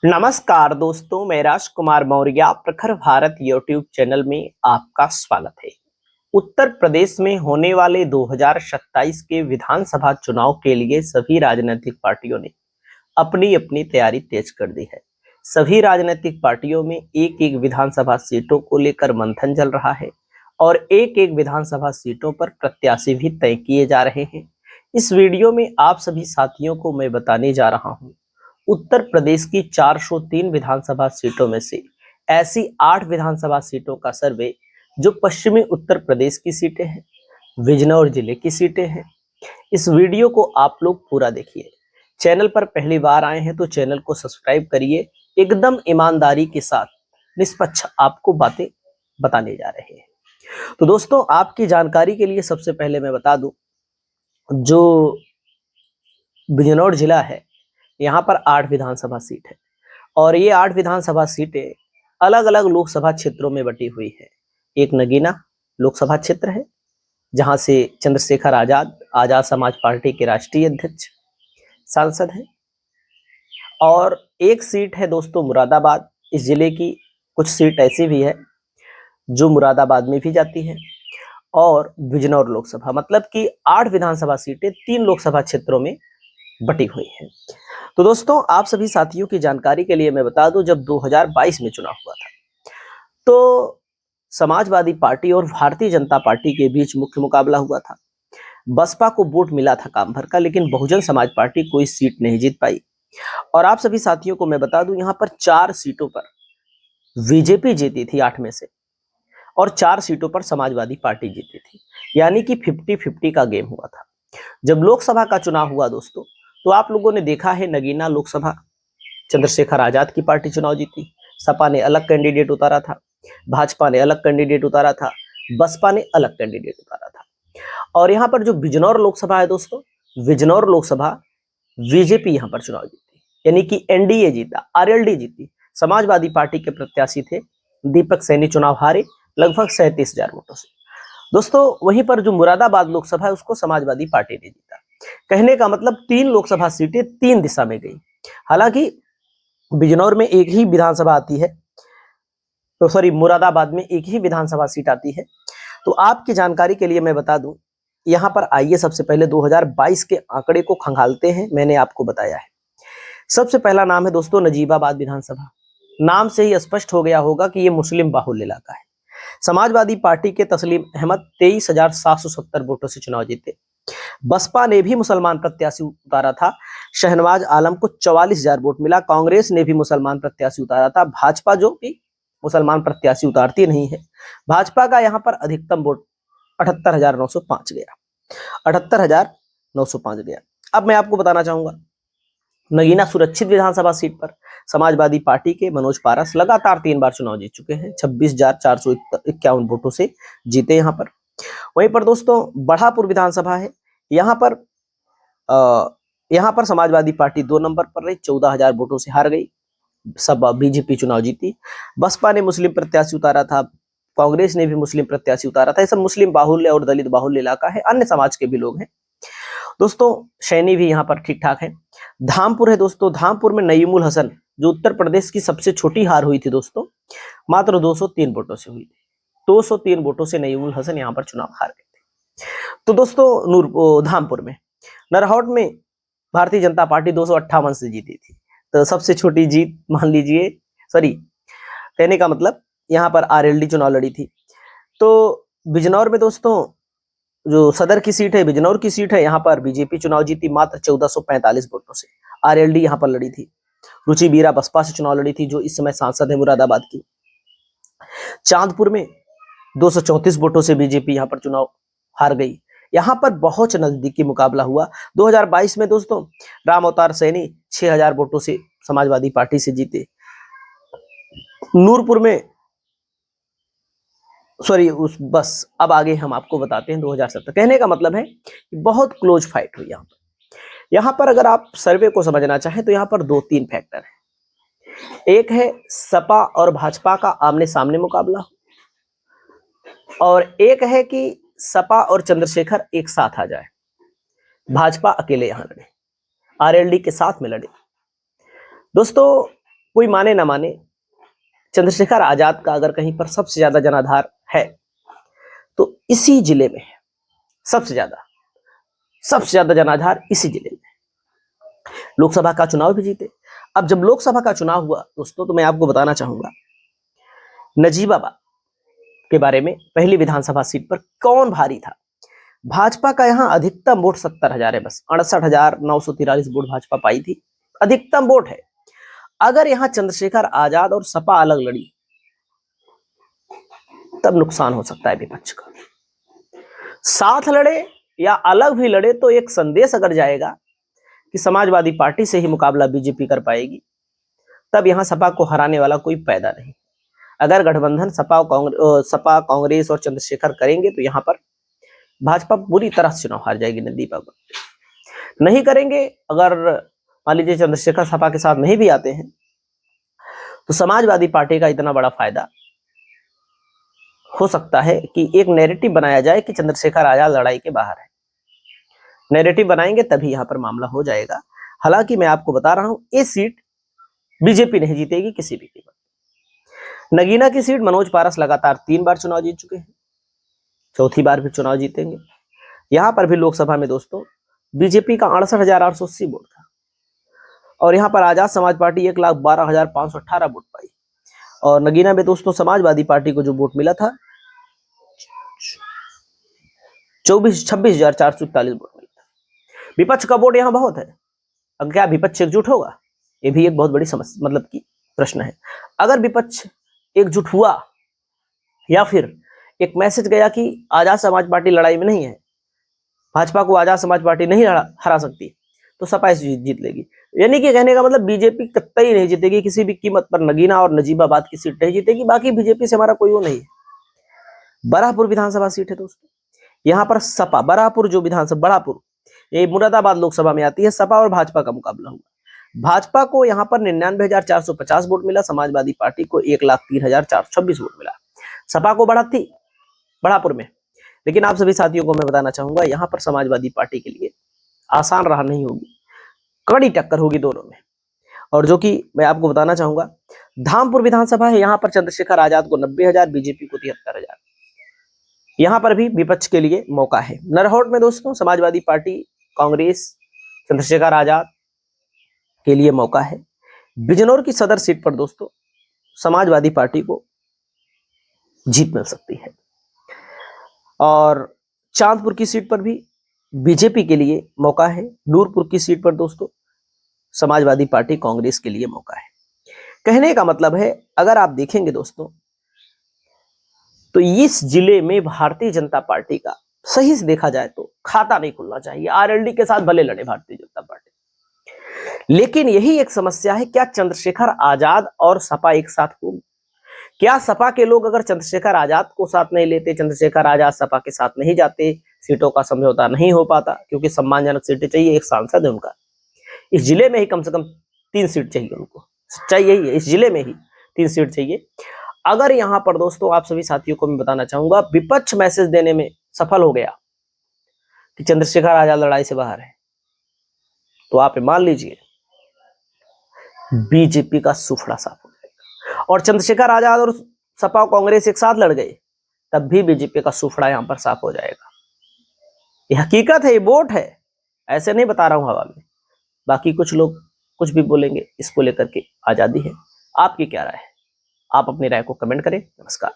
नमस्कार दोस्तों, मैं राजकुमार मौर्य प्रखर भारत यूट्यूब चैनल में आपका स्वागत है। उत्तर प्रदेश में होने वाले 2027 के विधानसभा चुनाव के लिए सभी राजनीतिक पार्टियों ने अपनी अपनी तैयारी तेज कर दी है। सभी राजनीतिक पार्टियों में एक एक विधानसभा सीटों को लेकर मंथन चल रहा है और एक एक विधानसभा सीटों पर प्रत्याशी भी तय किए जा रहे हैं। इस वीडियो में आप सभी साथियों को मैं बताने जा रहा हूँ उत्तर प्रदेश की 403 विधानसभा सीटों में से ऐसी 8 विधानसभा सीटों का सर्वे जो पश्चिमी उत्तर प्रदेश की सीटें हैं, बिजनौर जिले की सीटें हैं। इस वीडियो को आप लोग पूरा देखिए। चैनल पर पहली बार आए हैं तो चैनल को सब्सक्राइब करिए। एकदम ईमानदारी के साथ निष्पक्ष आपको बातें बताने जा रहे हैं। तो दोस्तों, आपकी जानकारी के लिए सबसे पहले मैं बता दूं, जो बिजनौर जिला है यहाँ पर 8 विधानसभा सीट है और ये 8 विधानसभा सीटें अलग अलग लोकसभा क्षेत्रों में बटी हुई है। एक नगीना लोकसभा क्षेत्र है जहां से चंद्रशेखर आजाद समाज पार्टी के राष्ट्रीय अध्यक्ष सांसद हैं, और एक सीट है दोस्तों मुरादाबाद। इस जिले की कुछ सीट ऐसी भी है जो मुरादाबाद में भी जाती है, और बिजनौर लोकसभा, मतलब कि 8 विधानसभा सीटें 3 लोकसभा क्षेत्रों में बटी हुई हैं। तो दोस्तों, आप सभी साथियों की जानकारी के लिए मैं बता दूं, जब 2022 में चुनाव हुआ था तो समाजवादी पार्टी और भारतीय जनता पार्टी के बीच मुख्य मुकाबला हुआ था। बसपा को वोट मिला था काम भर का, लेकिन बहुजन समाज पार्टी कोई सीट नहीं जीत पाई। और आप सभी साथियों को मैं बता दूं, यहाँ पर 4 सीटों पर बीजेपी जीती थी 8 में से, और 4 सीटों पर समाजवादी पार्टी जीती थी, यानी कि 50-50 का गेम हुआ था। जब लोकसभा का चुनाव हुआ दोस्तों, तो आप लोगों ने देखा है नगीना लोकसभा चंद्रशेखर आजाद की पार्टी चुनाव जीती। सपा ने अलग कैंडिडेट उतारा था, भाजपा ने अलग कैंडिडेट उतारा था, बसपा ने अलग कैंडिडेट उतारा था। और यहाँ पर जो बिजनौर लोकसभा है दोस्तों, बिजनौर लोकसभा बीजेपी यहाँ पर चुनाव जीती, यानी कि एनडीए जीता, आरएलडी जीती। समाजवादी पार्टी के प्रत्याशी थे दीपक सैनी, चुनाव हारे लगभग 37,000 वोटों से। दोस्तों, वहीं पर जो मुरादाबाद लोकसभा है उसको समाजवादी पार्टी ने जीता। कहने का मतलब 3 लोकसभा सीटें 3 दिशा में गई। हालांकि बिजनौर में एक ही विधानसभा आती है, तो सॉरी, मुरादाबाद में एक ही विधानसभा सीट आती है। तो आपकी जानकारी के लिए मैं बता दूं, यहां पर आइए सबसे पहले 2022 के आंकड़े को खंगालते हैं। मैंने आपको बताया है। सबसे पहला नाम है दोस्तों नजीबाबाद विधानसभा। नाम से ही स्पष्ट हो गया होगा कि यह मुस्लिम बाहुल्य इलाका है। समाजवादी पार्टी के तस्लीम अहमद 23,770 वोटों से चुनाव जीते। बसपा ने भी मुसलमान प्रत्याशी उतारा था, शहनवाज आलम को 44,000 वोट मिला। कांग्रेस ने भी मुसलमान प्रत्याशी उतारा था। भाजपा जो कि मुसलमान प्रत्याशी उतारती नहीं है, भाजपा का यहाँ पर अधिकतम वोट 78,905 गया, 78,905 गया। अब मैं आपको बताना चाहूंगा, नगीना सुरक्षित विधानसभा सीट पर समाजवादी पार्टी के मनोज पारस लगातार 3 बार चुनाव जीत चुके हैं, 26,451 वोटों से जीते यहाँ पर। वहीं पर दोस्तों बढ़ापुर विधानसभा है, यहाँ पर समाजवादी पार्टी 2 नंबर पर रही, 14,000 वोटों से हार गई। सब बीजेपी चुनाव जीती। बसपा ने मुस्लिम प्रत्याशी उतारा था, कांग्रेस ने भी मुस्लिम प्रत्याशी उतारा था। ये सब मुस्लिम बाहुल्य और दलित बाहुल्य इलाका है, अन्य समाज के भी लोग हैं दोस्तों। सैनी भी यहाँ पर ठीक ठाक है। धामपुर है दोस्तों, धामपुर में नईमुल हसन, जो उत्तर प्रदेश की सबसे छोटी हार हुई थी दोस्तों, मात्र 203 वोटों से हुई थी। 203 वोटों से नईमुल हसन यहाँ पर चुनाव हार गए थे। तो दोस्तों धामपुर में, नरहौट में भारतीय जनता पार्टी 258 से जीती थी, तो सबसे छोटी जीत मान लीजिए। सॉरी, कहने का मतलब यहाँ पर आरएलडी चुनाव लड़ी थी। तो बिजनौर में दोस्तों जो सदर की सीट है, बिजनौर की सीट है, यहाँ पर बीजेपी चुनाव जीती मात्र 1445 वोटों से। आरएलडी यहाँ पर लड़ी थी। रुचि बीरा बसपा से चुनाव लड़ी थी, जो इस समय सांसद है मुरादाबाद की। चांदपुर में 234 वोटों से बीजेपी यहाँ पर चुनाव हार गई। यहाँ पर बहुत नजदीकी मुकाबला हुआ। 2022 में दोस्तों राम अवतार सैनी 6,000 वोटों से समाजवादी पार्टी से जीते। नूरपुर में बस अब आगे हम आपको बताते हैं 2017। कहने का मतलब है कि बहुत क्लोज फाइट हुई यहाँ पर। यहाँ पर अगर आप सर्वे को समझना चाहें तो यहाँ पर 2-3 फैक्टर है। एक है सपा और भाजपा का आमने सामने मुकाबला, और एक है कि सपा और चंद्रशेखर एक साथ आ जाए, भाजपा अकेले यहां लड़े, आरएलडी के साथ में लड़े। दोस्तों कोई माने ना माने, चंद्रशेखर आजाद का अगर कहीं पर सबसे ज्यादा जनाधार है तो इसी जिले में है। सबसे ज्यादा जनाधार इसी जिले में। लोकसभा का चुनाव भी जीते। अब जब लोकसभा का चुनाव हुआ दोस्तों, तो मैं आपको बताना चाहूंगा नजीबाबाद के बारे में। पहली विधानसभा सीट पर कौन भारी था? भाजपा का यहां अधिकतम वोट 70,000 है, बस 68,943 वोट भाजपा पाई थी, अधिकतम वोट है। अगर यहां चंद्रशेखर आजाद और सपा अलग लड़ी तब नुकसान हो सकता है विपक्ष का। साथ लड़े या अलग भी लड़े तो एक संदेश अगर जाएगा कि समाजवादी पार्टी से ही मुकाबला बीजेपी कर पाएगी, तब यहां सपा को हराने वाला कोई पैदा नहीं। अगर गठबंधन सपा कांग्रेस और चंद्रशेखर करेंगे तो यहां पर भाजपा बुरी तरह से चुनाव हार जाएगी नंदीबाबा। नहीं करेंगे, अगर मान लीजिए चंद्रशेखर सपा के साथ नहीं भी आते हैं, तो समाजवादी पार्टी का इतना बड़ा फायदा हो सकता है कि एक नैरेटिव बनाया जाए कि चंद्रशेखर आजाद लड़ाई के बाहर है। नैरेटिव बनाएंगे तभी यहां पर मामला हो जाएगा। हालांकि मैं आपको बता रहा हूं, ये सीट बीजेपी नहीं जीतेगी किसी भी कीमत। नगीना की सीट मनोज पारस लगातार 3 बार चुनाव जीत चुके हैं, चौथी बार भी चुनाव जीतेंगे। यहां पर भी लोकसभा में दोस्तों बीजेपी का 68,880 वोट था और यहां पर आजाद समाज पार्टी 1,12,518 वोट पाई। और नगीना में दोस्तों समाजवादी पार्टी को जो वोट मिला था 26,441 वोट मिला था। विपक्ष का वोट यहां बहुत है। अब क्या विपक्ष एकजुट होगा? ये भी एक बहुत बड़ी समस्या, मतलब कि प्रश्न है। अगर विपक्ष एकजुट हुआ या फिर एक मैसेज गया कि आजाद समाज पार्टी लड़ाई में नहीं है, भाजपा को आजाद समाज पार्टी नहीं हरा सकती, तो सपा जीत लेगी। यानी कि कहने का मतलब बीजेपी कतई नहीं जीतेगी किसी भी कीमत पर। नगीना और नजीबाबाद की सीट नहीं जीतेगी, बाकी बीजेपी से हमारा कोई वो नहीं है। बरापुर विधानसभा सीट है दोस्तों, यहाँ पर सपा बरापुर जो विधानसभा बरापुर ये मुरादाबाद लोकसभा में आती है, सपा और भाजपा का मुकाबला हुआ। भाजपा को यहाँ पर 99,450 वोट मिला, समाजवादी पार्टी को 1,03,426 वोट मिला। सपा को बढ़त थी बड़ापुर में, लेकिन आप सभी साथियों को मैं बताना चाहूंगा यहाँ पर समाजवादी पार्टी के लिए आसान राह नहीं होगी, कड़ी टक्कर होगी दोनों में। और जो कि मैं आपको बताना चाहूंगा धामपुर विधानसभा है, यहाँ पर चंद्रशेखर आजाद को 90,000, बीजेपी को 73,000। यहाँ पर भी विपक्ष के लिए मौका है। नरहौट में दोस्तों समाजवादी पार्टी कांग्रेस चंद्रशेखर आजाद के लिए मौका है। बिजनौर की सदर सीट पर दोस्तों समाजवादी पार्टी को जीत मिल सकती है और चांदपुर की सीट पर भी बीजेपी के लिए मौका है। नूरपुर की सीट पर दोस्तों समाजवादी पार्टी कांग्रेस के लिए मौका है। कहने का मतलब है अगर आप देखेंगे दोस्तों तो इस जिले में भारतीय जनता पार्टी का सही से देखा जाए तो खाता नहीं खुलना चाहिए। आरएलडी के साथ भले लड़े भारतीय जनता पार्टी, लेकिन यही एक समस्या है, क्या चंद्रशेखर आजाद और सपा एक साथ होगी? क्या सपा के लोग अगर चंद्रशेखर आजाद को साथ नहीं लेते, चंद्रशेखर आजाद सपा के साथ नहीं जाते, सीटों का समझौता नहीं हो पाता, क्योंकि सम्मानजनक सीटें चाहिए। एक सांसद है उनका, इस जिले में ही कम से कम 3 सीट चाहिए उनको, चाहिए ही, इस जिले में ही 3 सीट चाहिए। अगर यहां पर दोस्तों आप सभी साथियों को मैं बताना चाहूंगा विपक्ष मैसेज देने में सफल हो गया कि चंद्रशेखर आजाद लड़ाई से बाहर है, तो आप मान लीजिए बीजेपी का सुफड़ा साफ हो जाएगा। और चंद्रशेखर आजाद और सपा कांग्रेस एक साथ लड़ गए तब भी बीजेपी का सुफड़ा यहां पर साफ हो जाएगा। ये हकीकत है, ये वोट है, ऐसे नहीं बता रहा हूं हवा में। बाकी कुछ लोग कुछ भी बोलेंगे, इसको लेकर के आजादी है। आपकी क्या राय है? आप अपनी राय को कमेंट करें। नमस्कार।